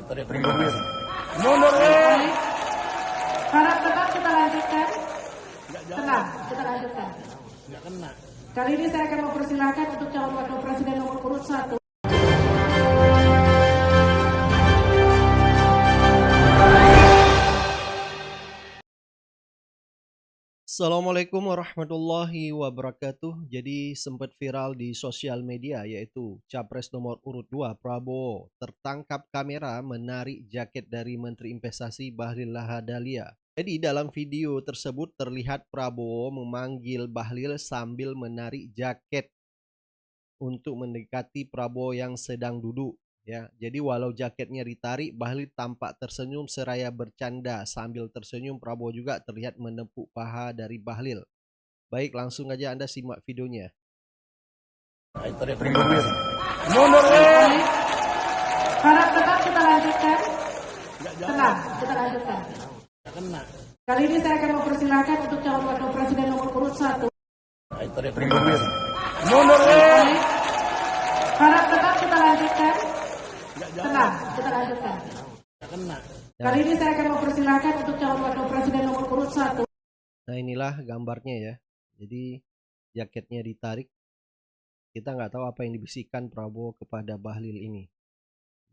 Mundur, Baik. Harap tenang, kita lanjutkan. Tenang, kita lanjutkan. Kali ini saya akan mempersilahkan untuk calon wakil presiden nomor urut 1. Assalamualaikum warahmatullahi wabarakatuh. Jadi sempat viral di sosial media yaitu Capres nomor urut 2 Prabowo tertangkap kamera menarik jaket dari Menteri Investasi Bahlil Lahadalia. Jadi dalam video tersebut terlihat Prabowo memanggil Bahlil sambil menarik jaket untuk mendekati Prabowo yang sedang duduk. Ya, jadi walau jaketnya ditarik, Bahlil tampak tersenyum seraya bercanda. Sambil tersenyum, Prabowo juga terlihat menepuk paha dari Bahlil. Baik, langsung aja Anda simak videonya. mundur, Baik. Harap tenang, kita lanjutkan. Tenang, kita lanjutkan. Kali ini saya akan mempersilahkan untuk calon wakil presiden nomor urut 1. mundur, Baik. Harap tenang, kita lanjutkan. Tenang, kita lanjutkan. Kali ini saya akan mempersilahkan untuk calon wakil presiden nomor urut 1. Nah, inilah gambarnya ya. Jadi jaketnya ditarik. Kita nggak tahu apa yang dibisikkan Prabowo kepada Bahlil ini.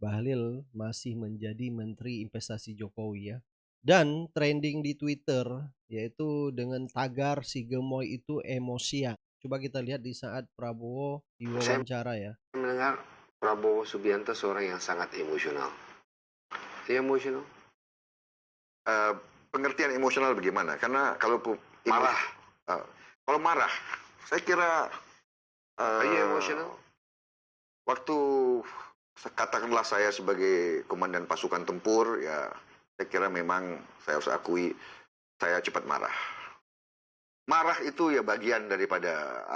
Bahlil masih menjadi Menteri Investasi Jokowi ya. Dan trending di Twitter yaitu dengan tagar si gemoy itu emosian. Coba kita lihat di saat Prabowo diwawancara ya. Saya mendengar Prabowo Subianto seorang yang sangat emosional. Dia emosional. Pengertian emosional bagaimana? Karena kalau Marah. kalau marah, saya kira Iya emosional. waktu katakanlah saya sebagai komandan pasukan tempur, ya saya kira memang saya harus akui saya cepat marah. Marah itu ya bagian daripada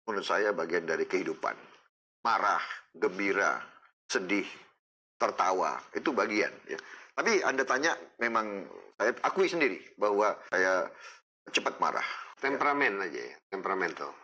menurut saya bagian dari kehidupan. Marah, gembira, sedih, tertawa itu bagian ya. Tapi Anda tanya, memang saya akui sendiri bahwa saya cepat marah. Temperamen aja ya, temperamental.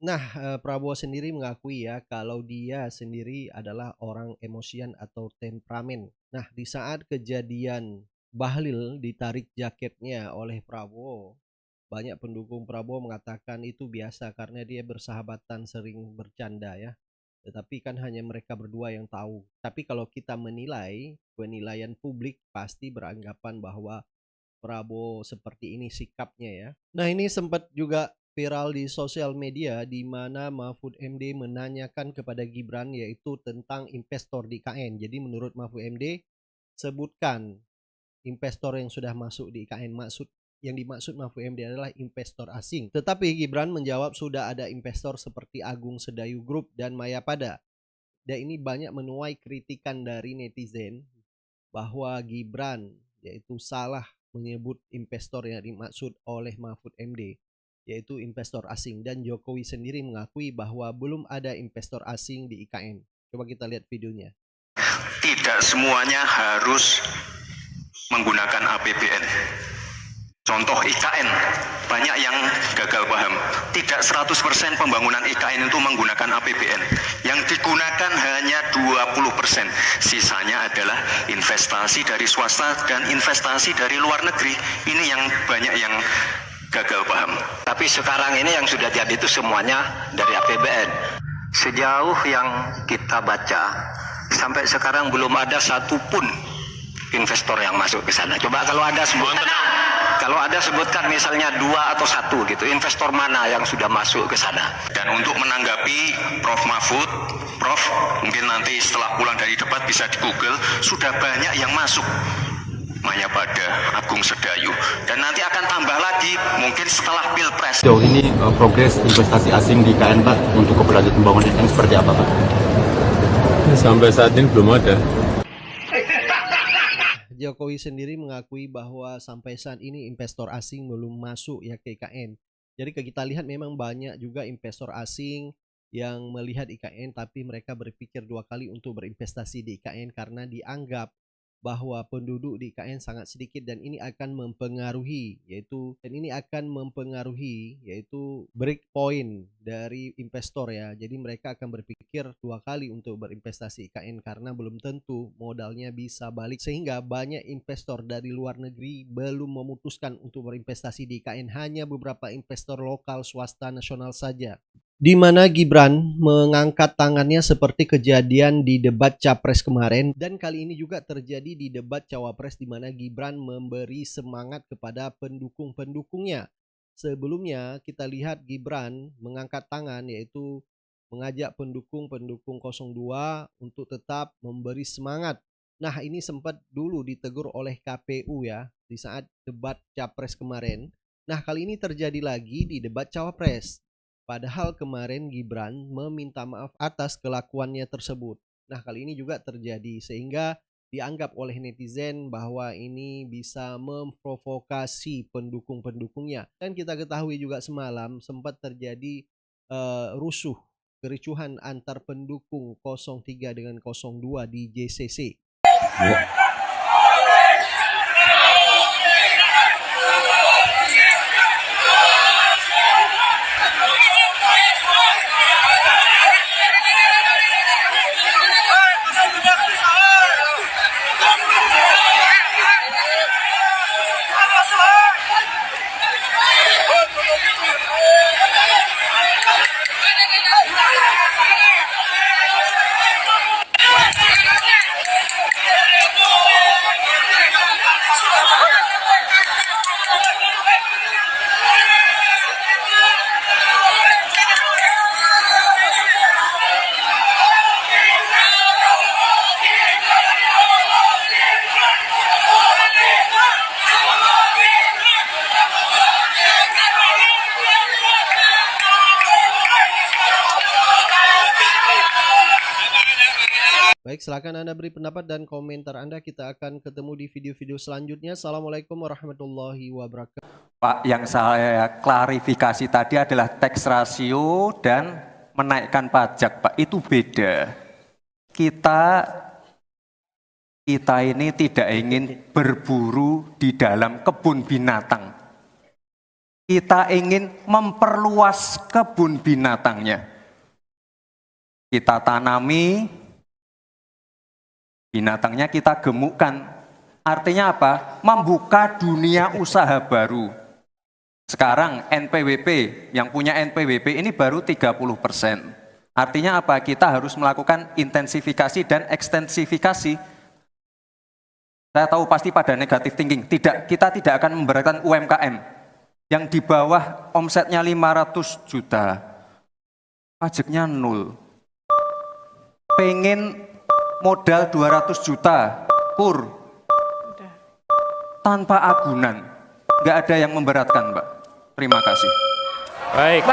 Nah, Prabowo sendiri mengakui ya kalau dia sendiri adalah orang emosian atau temperamen. Nah, di saat kejadian Bahlil ditarik jaketnya oleh Prabowo, banyak pendukung Prabowo mengatakan itu biasa karena dia bersahabatan, sering bercanda ya. Tetapi kan hanya mereka berdua yang tahu. Tapi kalau kita menilai, penilaian publik pasti beranggapan bahwa Prabowo seperti ini sikapnya ya. Nah, ini sempat juga viral di sosial media di mana Mahfud MD menanyakan kepada Gibran yaitu tentang investor di IKN. Jadi menurut Mahfud MD, sebutkan investor yang sudah masuk di IKN. Yang dimaksud Mahfud MD adalah investor asing. Tetapi Gibran menjawab sudah ada investor seperti Agung Sedayu Group dan Mayapada. Dan ini banyak menuai kritikan dari netizen bahwa Gibran yaitu salah menyebut investor yang dimaksud oleh Mahfud MD yaitu investor asing, dan Jokowi sendiri mengakui bahwa belum ada investor asing di IKN. Coba kita lihat videonya. Tidak semuanya harus menggunakan APBN. Contoh IKN, banyak yang gagal paham. Tidak 100% pembangunan IKN itu menggunakan APBN. Yang digunakan hanya 20%. Sisanya adalah investasi dari swasta dan investasi dari luar negeri. Ini yang banyak yang gagal paham. Tapi sekarang ini yang sudah jadi itu semuanya dari APBN. Sejauh yang kita baca, sampai sekarang belum ada satupun investor yang masuk ke sana. Coba kalau ada sebutkan, misalnya 2 atau 1 gitu, investor mana yang sudah masuk ke sana. Dan untuk menanggapi Prof Mahfud, Prof mungkin nanti setelah pulang dari debat bisa di Google, sudah banyak yang masuk. Mayapada, Agung Sedayu, dan nanti akan tambah lagi mungkin setelah Pilpres. Sejauh ini progres investasi asing di IKN Pak untuk keberlanjutan pembangunan IKN seperti apa Pak? Sampai saat ini belum ada. Jokowi sendiri mengakui bahwa sampai saat ini investor asing belum masuk ya ke IKN. Jadi kita lihat memang banyak juga investor asing yang melihat IKN tapi mereka berpikir 2 kali untuk berinvestasi di IKN karena dianggap bahwa penduduk di IKN sangat sedikit dan ini akan mempengaruhi yaitu break point dari investor ya. Jadi mereka akan berpikir 2 kali untuk berinvestasi IKN karena belum tentu modalnya bisa balik, sehingga banyak investor dari luar negeri belum memutuskan untuk berinvestasi di IKN, hanya beberapa investor lokal swasta nasional saja. Di mana Gibran mengangkat tangannya seperti kejadian di debat Capres kemarin, dan kali ini juga terjadi di debat Cawapres di mana Gibran memberi semangat kepada pendukung-pendukungnya. Sebelumnya kita lihat Gibran mengangkat tangan, yaitu mengajak pendukung-pendukung 02 untuk tetap memberi semangat. Nah, ini sempat dulu ditegur oleh KPU ya di saat debat Capres kemarin. Nah, kali ini terjadi lagi di debat Cawapres. Padahal kemarin Gibran meminta maaf atas kelakuannya tersebut. Nah, kali ini juga terjadi sehingga dianggap oleh netizen bahwa ini bisa memprovokasi pendukung-pendukungnya. Dan kita ketahui juga semalam sempat terjadi kericuhan antar pendukung 03 dengan 02 di JCC. Baik, silakan Anda beri pendapat dan komentar Anda. Kita akan ketemu di video-video selanjutnya. Assalamualaikum warahmatullahi wabarakatuh. Pak, yang saya klarifikasi tadi adalah tax ratio dan menaikkan pajak, Pak. Itu beda. Kita ini tidak ingin berburu di dalam kebun binatang. Kita ingin memperluas kebun binatangnya. Kita tanami, binatangnya kita gemukkan. Artinya apa? Membuka dunia usaha baru. Sekarang NPWP, yang punya NPWP ini baru 30%. Artinya apa? Kita harus melakukan intensifikasi dan ekstensifikasi. Saya tahu pasti pada negatif thinking. Kita tidak akan memberatkan UMKM yang di bawah omsetnya 500 juta. Pajaknya 0. Pengen modal 200 juta, kur, tanpa agunan, nggak ada yang memberatkan, Mbak. Terima kasih. Baik.